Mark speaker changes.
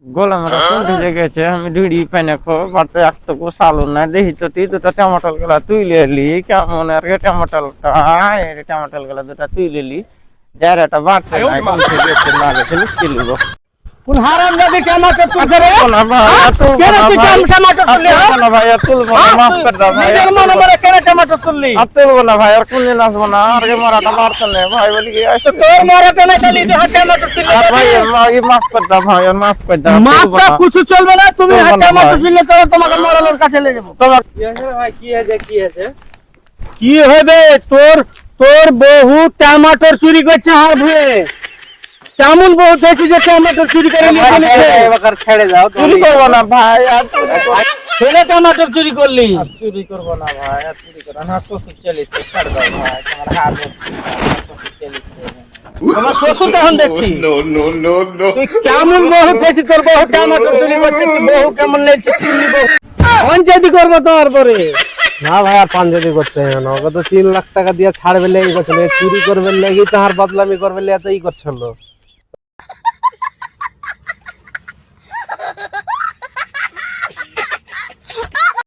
Speaker 1: গোলামেরা কোন দিকে গেছে আমি ঢুড়ি পাইনে খো বাড়তে একটু সালু না দেখি তো তুই দুটা টমেটো গুলা তুইলে এলি কেমন আর টমেটোটা টমেটো গুলা দুটা তুইলে এলি যার একটা বাড়তে নাই কোন থেকে গেছে না গেছে লিখতে লিব
Speaker 2: কোন হারাম জাদি টমেটো তুলছে রে
Speaker 1: না ভাই তুল
Speaker 2: কেন তুই টমেটো তুললি
Speaker 1: না ভাই তুল মাফ কর দাও ভাই
Speaker 2: নিজের মনে মনে কেন টমেটো তুললি
Speaker 1: তুল না ভাই আর কোন দিন আসবো না আর মারাটা মারতে নেই ভাই বলি কি
Speaker 2: তো তোর মরাতে না খালি যে টমেটো তুললি
Speaker 1: ভাই মাফ কর দাও ভাই মাফ কর দাও
Speaker 2: মাপটা কিছু চলবে না তুমি টমেটো তুললে চলো তোমাকে মরালোর কাছে নিয়ে যাবো
Speaker 1: তোমার
Speaker 3: কি আছে রে ভাই? কি আছে?
Speaker 2: কি হবে তোর তোর বহু টমেটো চুরি করছে হার ভুয়ে কেমন বহু দেখছি যে টমেটো চুরি করে নিয়ে চলেছে
Speaker 3: এবার ছেড়ে দাও
Speaker 1: চুরি করবো না ভাই আর চুরি করবো না।
Speaker 2: ছেলে টমেটো চুরি করলি
Speaker 1: আর চুরি করবো না ভাই আর চুরি করবো না শ্বশুর চলেছে ছাড় দাও ভাই তোমার হাত শ্বশুর চলেছে
Speaker 2: আমার শ্বশুর তখন দেখছি তুই কেমন বহু দেখছি তোর বহু টমেটো চুরি করছে তুই বহু কেমন লেগছে চুরি বহু পঞ্চায়েতি করবো তোমার পরে
Speaker 3: না ভাই আর পাঞ্জাবি করতে হবে না, ওকে তো 3 লাখ টাকা দিয়ে ছাড়বে লেগে গেছিল, চুরি করবে লেগে তাহার বদলামি করবে লেগে তো ই করছিল।